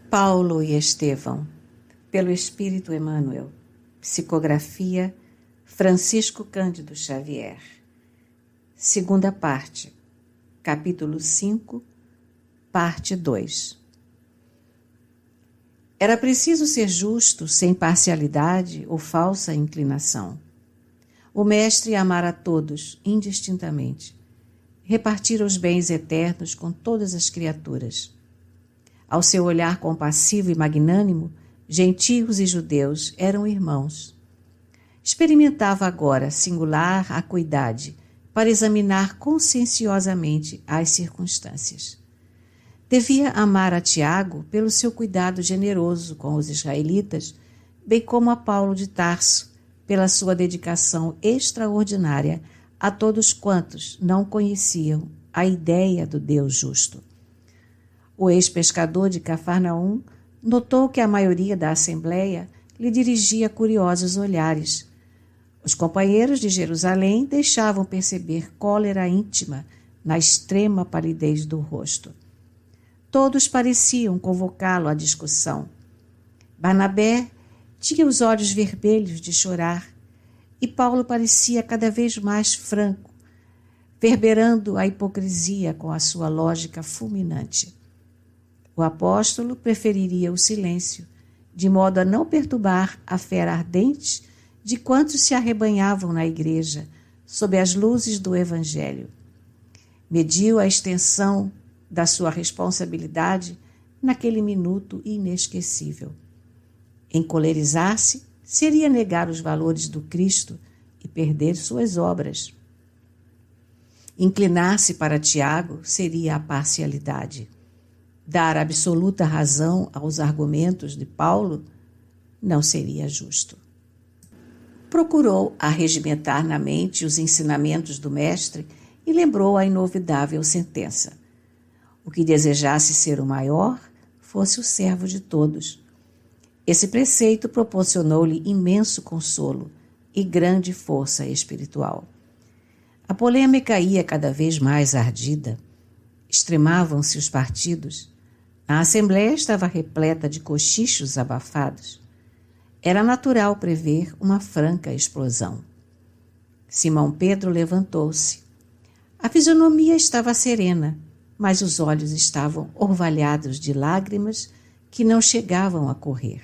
Paulo e Estevão, pelo Espírito Emmanuel. Psicografia Francisco Cândido Xavier. Segunda parte, capítulo 5, parte 2. Era preciso ser justo, sem parcialidade ou falsa inclinação. O Mestre amara a todos, indistintamente. Repartira os bens eternos com todas as criaturas. Ao seu olhar compassivo e magnânimo, gentios e judeus eram irmãos. Experimentava agora singular acuidade para examinar conscienciosamente as circunstâncias. Devia amar a Tiago pelo seu cuidado generoso com os israelitas, bem como a Paulo de Tarso, pela sua dedicação extraordinária a todos quantos não conheciam a ideia do Deus justo. O ex-pescador de Cafarnaum notou que a maioria da assembleia lhe dirigia curiosos olhares. Os companheiros de Jerusalém deixavam perceber cólera íntima na extrema palidez do rosto. Todos pareciam convocá-lo à discussão. Barnabé tinha os olhos vermelhos de chorar e Paulo parecia cada vez mais franco, verberando a hipocrisia com a sua lógica fulminante. O apóstolo preferiria o silêncio, de modo a não perturbar a fera ardente de quantos se arrebanhavam na igreja, sob as luzes do Evangelho. Mediu a extensão da sua responsabilidade naquele minuto inesquecível. Encolerizar-se seria negar os valores do Cristo e perder suas obras. Inclinar-se para Tiago seria a parcialidade. Dar absoluta razão aos argumentos de Paulo não seria justo. Procurou arregimentar na mente os ensinamentos do Mestre e lembrou a inovidável sentença. O que desejasse ser o maior, fosse o servo de todos. Esse preceito proporcionou-lhe imenso consolo e grande força espiritual. A polêmica ia cada vez mais ardida. Extremavam-se os partidos. A assembleia estava repleta de cochichos abafados. Era natural prever uma franca explosão. Simão Pedro levantou-se. A fisionomia estava serena, mas os olhos estavam orvalhados de lágrimas que não chegavam a correr.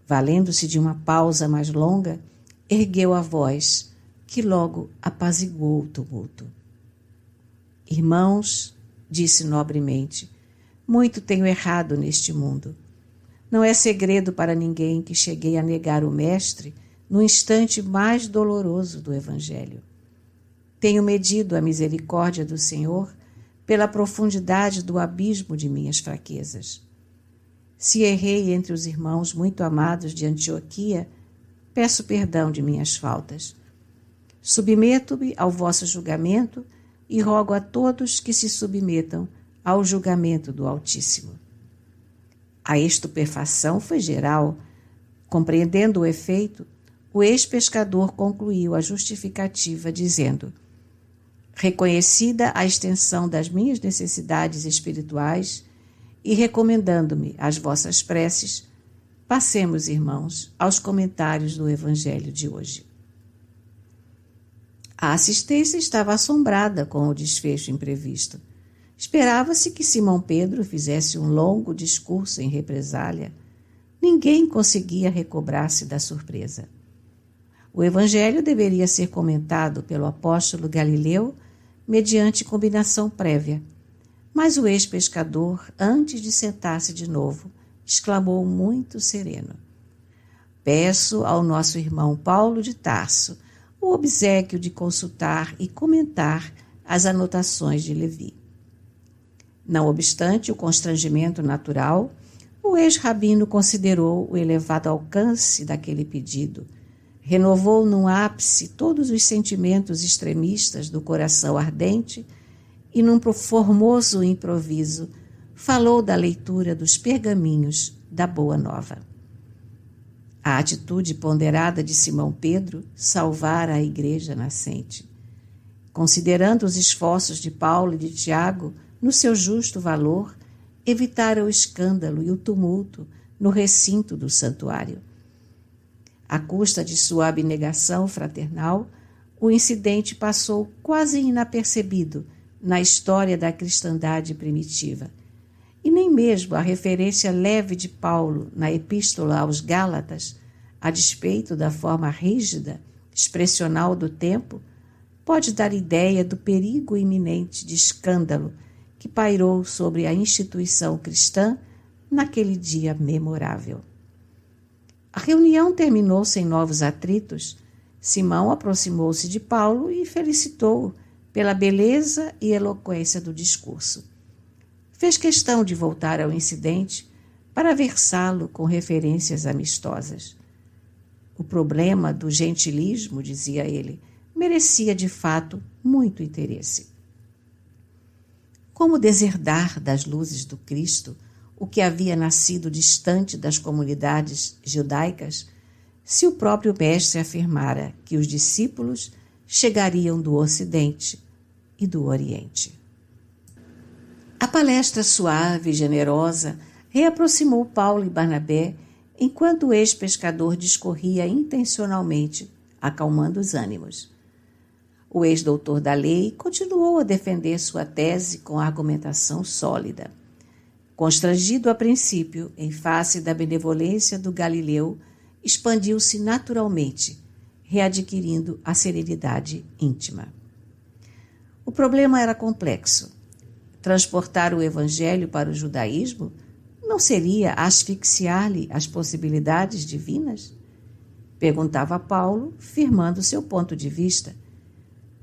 Valendo-se de uma pausa mais longa, ergueu a voz, que logo apaziguou o tumulto. Irmãos, disse nobremente, muito tenho errado neste mundo. Não é segredo para ninguém que cheguei a negar o Mestre no instante mais doloroso do Evangelho. Tenho medido a misericórdia do Senhor pela profundidade do abismo de minhas fraquezas. Se errei entre os irmãos muito amados de Antioquia, peço perdão de minhas faltas. Submeto-me ao vosso julgamento e rogo a todos que se submetam ao julgamento do Altíssimo. A estupefação foi geral. Compreendendo o efeito, o ex-pescador concluiu a justificativa dizendo: reconhecida a extensão das minhas necessidades espirituais e recomendando-me às vossas preces, passemos, irmãos, aos comentários do Evangelho de hoje. A assistência estava assombrada com o desfecho imprevisto. Esperava-se que Simão Pedro fizesse um longo discurso em represália. Ninguém conseguia recobrar-se da surpresa. O Evangelho deveria ser comentado pelo apóstolo Galileu mediante combinação prévia. Mas o ex-pescador, antes de sentar-se de novo, exclamou muito sereno: peço ao nosso irmão Paulo de Tarso o obséquio de consultar e comentar as anotações de Levi. Não obstante o constrangimento natural, o ex-rabino considerou o elevado alcance daquele pedido, renovou num ápice todos os sentimentos extremistas do coração ardente e, num formoso improviso, falou da leitura dos pergaminhos da Boa Nova. A atitude ponderada de Simão Pedro salvara a igreja nascente. Considerando os esforços de Paulo e de Tiago no seu justo valor, evitara o escândalo e o tumulto no recinto do santuário. À custa de sua abnegação fraternal, o incidente passou quase inapercebido na história da cristandade primitiva. E nem mesmo a referência leve de Paulo na Epístola aos Gálatas, a despeito da forma rígida, expressional do tempo, pode dar ideia do perigo iminente de escândalo que pairou sobre a instituição cristã naquele dia memorável. A reunião terminou sem novos atritos. Simão aproximou-se de Paulo e felicitou-o pela beleza e eloquência do discurso. Fez questão de voltar ao incidente para versá-lo com referências amistosas. O problema do gentilismo, dizia ele, merecia de fato muito interesse. Como deserdar das luzes do Cristo o que havia nascido distante das comunidades judaicas, se o próprio mestre afirmara que os discípulos chegariam do Ocidente e do Oriente? A palestra suave e generosa reaproximou Paulo e Barnabé enquanto o ex-pescador discorria intencionalmente, acalmando os ânimos. O ex-doutor da lei continuou a defender sua tese com argumentação sólida. Constrangido a princípio, em face da benevolência do Galileu, expandiu-se naturalmente, readquirindo a serenidade íntima. O problema era complexo. Transportar o evangelho para o judaísmo não seria asfixiar-lhe as possibilidades divinas? Perguntava Paulo, firmando seu ponto de vista.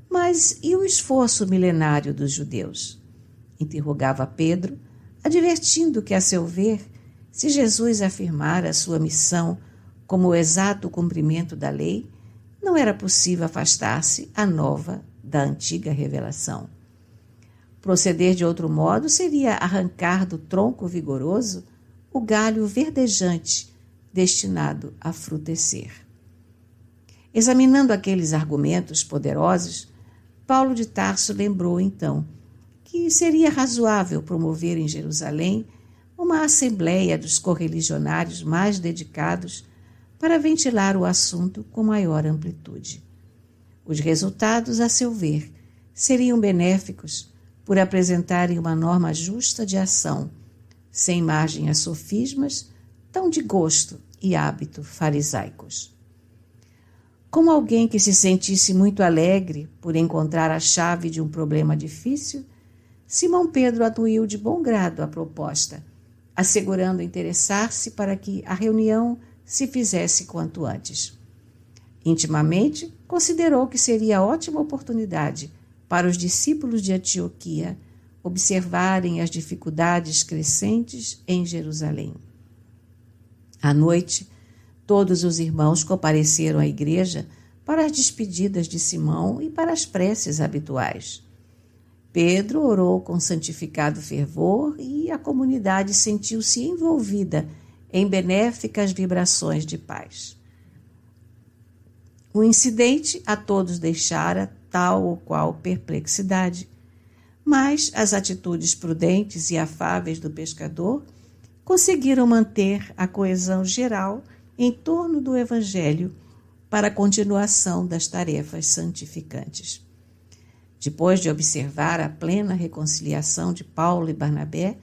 Mas e o esforço milenário dos judeus? Interrogava Pedro, advertindo que, a seu ver, se Jesus afirmara sua missão como o exato cumprimento da lei, não era possível afastar-se a nova da antiga revelação. Proceder de outro modo seria arrancar do tronco vigoroso o galho verdejante destinado a frutecer. Examinando aqueles argumentos poderosos, Paulo de Tarso lembrou então que seria razoável promover em Jerusalém uma assembleia dos correligionários mais dedicados para ventilar o assunto com maior amplitude. Os resultados, a seu ver, seriam benéficos por apresentarem uma norma justa de ação, sem margem a sofismas, tão de gosto e hábito farisaicos. Como alguém que se sentisse muito alegre por encontrar a chave de um problema difícil, Simão Pedro anuiu de bom grado a proposta, assegurando interessar-se para que a reunião se fizesse quanto antes. Intimamente, considerou que seria ótima oportunidade para os discípulos de Antioquia observarem as dificuldades crescentes em Jerusalém. À noite, todos os irmãos compareceram à igreja para as despedidas de Simão e para as preces habituais. Pedro orou com santificado fervor e a comunidade sentiu-se envolvida em benéficas vibrações de paz. O incidente a todos deixara tal ou qual perplexidade, mas as atitudes prudentes e afáveis do pescador conseguiram manter a coesão geral em torno do Evangelho para a continuação das tarefas santificantes. Depois de observar a plena reconciliação de Paulo e Barnabé,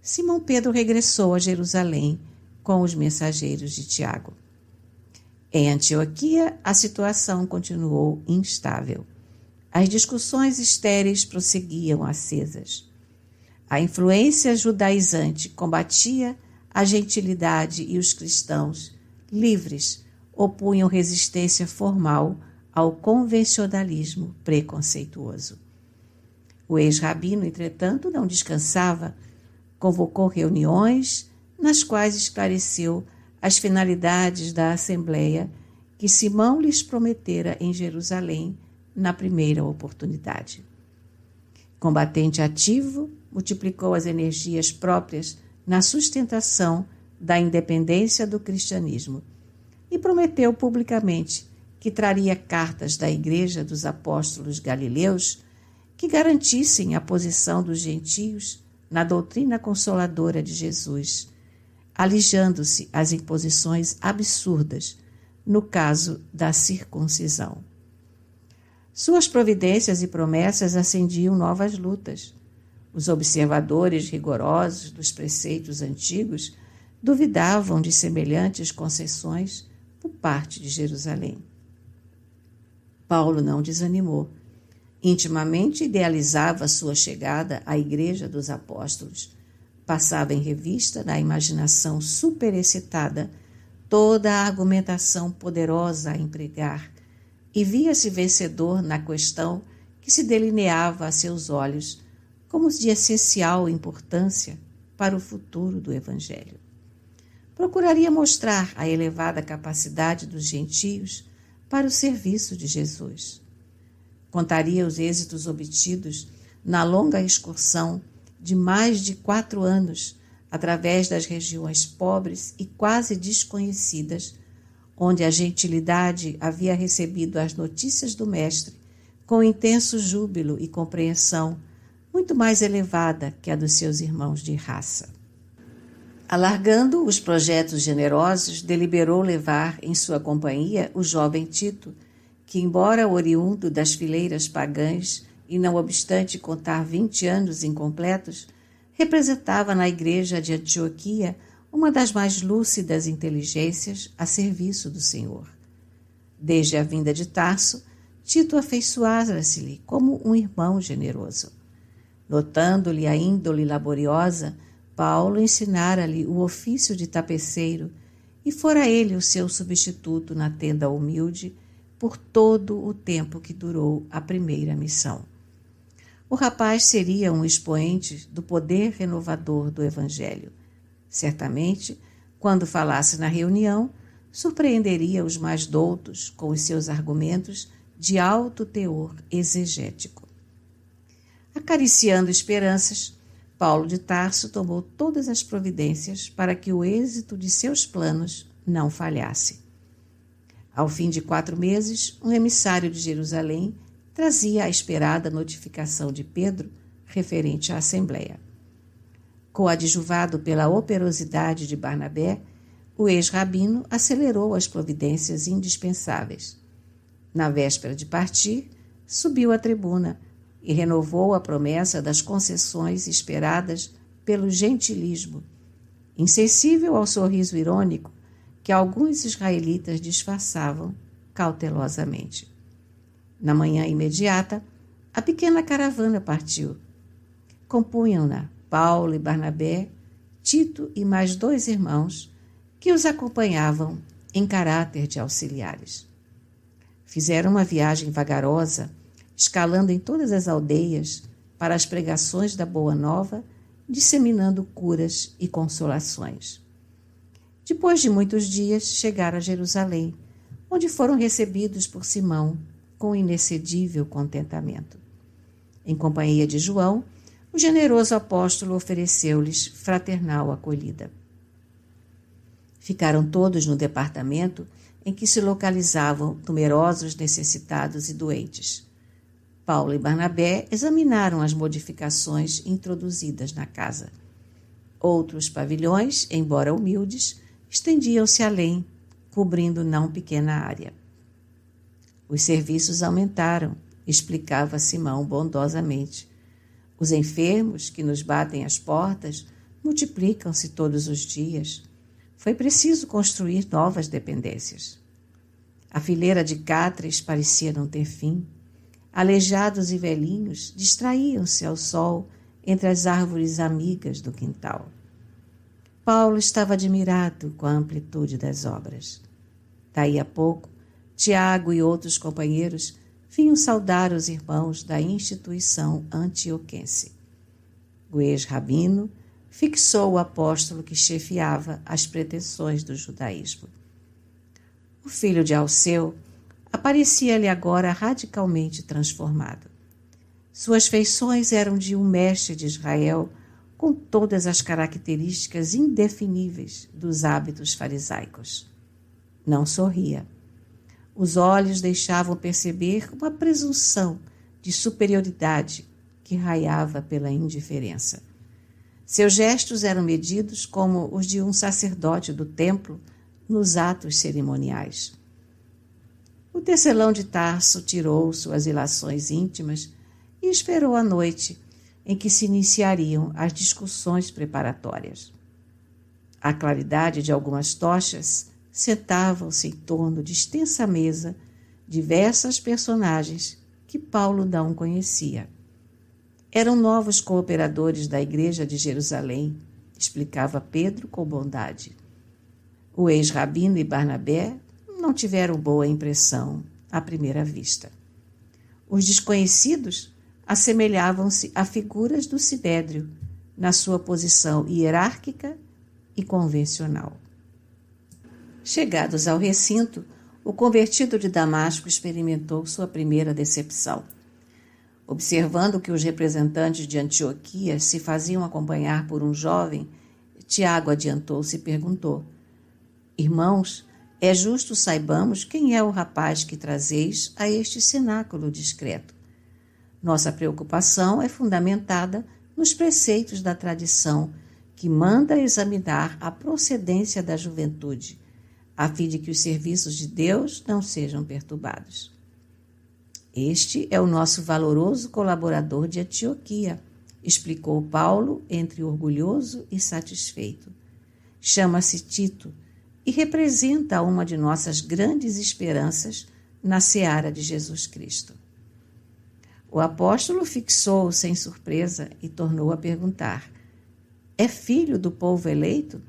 Simão Pedro regressou a Jerusalém com os mensageiros de Tiago. Em Antioquia, a situação continuou instável. As discussões estéreis prosseguiam acesas. A influência judaizante combatia a gentilidade e os cristãos, livres, opunham resistência formal ao convencionalismo preconceituoso. O ex-rabino, entretanto, não descansava. Convocou reuniões nas quais esclareceu as finalidades da Assembleia que Simão lhes prometera em Jerusalém na primeira oportunidade. Combatente ativo, multiplicou as energias próprias na sustentação da independência do cristianismo e prometeu publicamente que traria cartas da Igreja dos Apóstolos Galileus que garantissem a posição dos gentios na doutrina consoladora de Jesus, alijando-se as imposições absurdas no caso da circuncisão. Suas providências e promessas acendiam novas lutas. Os observadores rigorosos dos preceitos antigos duvidavam de semelhantes concessões por parte de Jerusalém. Paulo não desanimou. Intimamente idealizava sua chegada à Igreja dos Apóstolos. Passava em revista, na imaginação superexcitada, toda a argumentação poderosa a empregar e via-se vencedor na questão que se delineava a seus olhos como de essencial importância para o futuro do Evangelho. Procuraria mostrar a elevada capacidade dos gentios para o serviço de Jesus. Contaria os êxitos obtidos na longa excursão de mais de 4 anos através das regiões pobres e quase desconhecidas, onde a gentilidade havia recebido as notícias do Mestre com intenso júbilo e compreensão, muito mais elevada que a dos seus irmãos de raça. Alargando os projetos generosos, deliberou levar em sua companhia o jovem Tito, que, embora oriundo das fileiras pagãs e não obstante contar 20 anos incompletos, representava na igreja de Antioquia uma das mais lúcidas inteligências a serviço do Senhor. Desde a vinda de Tarso, Tito afeiçoara-se-lhe como um irmão generoso. Notando-lhe a índole laboriosa, Paulo ensinara-lhe o ofício de tapeceiro e fora ele o seu substituto na tenda humilde por todo o tempo que durou a primeira missão. O rapaz seria um expoente do poder renovador do Evangelho. Certamente, quando falasse na reunião, surpreenderia os mais doutos com os seus argumentos de alto teor exegético. Acariciando esperanças, Paulo de Tarso tomou todas as providências para que o êxito de seus planos não falhasse. Ao fim de 4 meses, um emissário de Jerusalém trazia a esperada notificação de Pedro referente à Assembleia. Coadjuvado pela operosidade de Barnabé, o ex-rabino acelerou as providências indispensáveis. Na véspera de partir, subiu à tribuna e renovou a promessa das concessões esperadas pelo gentilismo, insensível ao sorriso irônico que alguns israelitas disfarçavam cautelosamente. Na manhã imediata, a pequena caravana partiu. Compunham-na Paulo e Barnabé, Tito e mais 2 irmãos que os acompanhavam em caráter de auxiliares. Fizeram uma viagem vagarosa, escalando em todas as aldeias para as pregações da Boa Nova, disseminando curas e consolações. Depois de muitos dias, chegaram a Jerusalém, onde foram recebidos por Simão com inexcedível contentamento. Em companhia de João, o generoso apóstolo ofereceu-lhes fraternal acolhida. Ficaram todos no departamento em que se localizavam numerosos necessitados e doentes. Paulo e Barnabé examinaram as modificações introduzidas na casa. Outros pavilhões, embora humildes, estendiam-se além, cobrindo não pequena área. Os serviços aumentaram, explicava Simão bondosamente. Os enfermos que nos batem às portas multiplicam-se todos os dias. Foi preciso construir novas dependências. A fileira de cátares parecia não ter fim. Aleijados e velhinhos distraíam-se ao sol entre as árvores amigas do quintal. Paulo estava admirado com a amplitude das obras. Daí a pouco, Tiago e outros companheiros vinham saudar os irmãos da instituição antioquense. O ex-rabino fixou o apóstolo que chefiava as pretensões do judaísmo. O filho de Alceu aparecia-lhe agora radicalmente transformado. Suas feições eram de um mestre de Israel com todas as características indefiníveis dos hábitos farisaicos. Não sorria. Os olhos deixavam perceber uma presunção de superioridade que raiava pela indiferença. Seus gestos eram medidos como os de um sacerdote do templo nos atos cerimoniais. O tecelão de Tarso tirou suas ilações íntimas e esperou a noite em que se iniciariam as discussões preparatórias. À claridade de algumas tochas, sentavam-se em torno de extensa mesa diversas personagens que Paulo não conhecia. Eram novos cooperadores da Igreja de Jerusalém, explicava Pedro com bondade. O ex-rabino e Barnabé não tiveram boa impressão à primeira vista. Os desconhecidos assemelhavam-se a figuras do sinédrio, na sua posição hierárquica e convencional. Chegados ao recinto, o convertido de Damasco experimentou sua primeira decepção. Observando que os representantes de Antioquia se faziam acompanhar por um jovem, Tiago adiantou-se e perguntou: Irmãos, é justo saibamos quem é o rapaz que trazeis a este cenáculo discreto. Nossa preocupação é fundamentada nos preceitos da tradição, que manda examinar a procedência da juventude, a fim de que os serviços de Deus não sejam perturbados. Este é o nosso valoroso colaborador de Antioquia, explicou Paulo entre orgulhoso e satisfeito. Chama-se Tito e representa uma de nossas grandes esperanças na seara de Jesus Cristo. O apóstolo fixou-o sem surpresa e tornou a perguntar: é filho do povo eleito?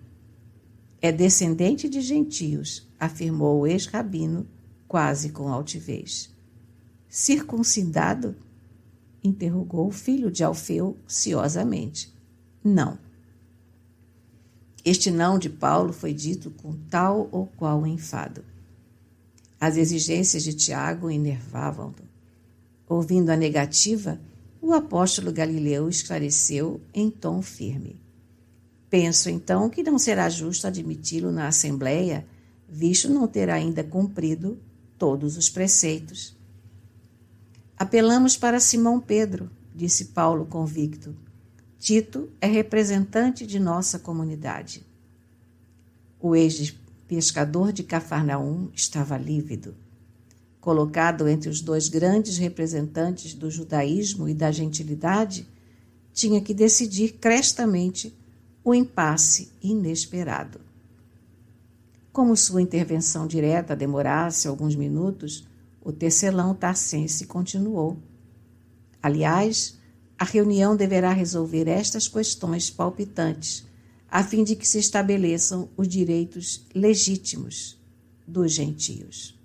É descendente de gentios, afirmou o ex-rabino, quase com altivez. Circuncidado? Interrogou o filho de Alfeu ciosamente. Não. Este não de Paulo foi dito com tal ou qual enfado. As exigências de Tiago enervavam-no. Ouvindo a negativa, o apóstolo Galileu esclareceu em tom firme. Penso, então, que não será justo admiti-lo na Assembleia, visto não ter ainda cumprido todos os preceitos. Apelamos para Simão Pedro, disse Paulo convicto. Tito é representante de nossa comunidade. O ex-pescador de Cafarnaum estava lívido. Colocado entre os dois grandes representantes do judaísmo e da gentilidade, tinha que decidir crestamente o impasse inesperado. Como sua intervenção direta demorasse alguns minutos, o tecelão tarcense continuou. Aliás, a reunião deverá resolver estas questões palpitantes, a fim de que se estabeleçam os direitos legítimos dos gentios.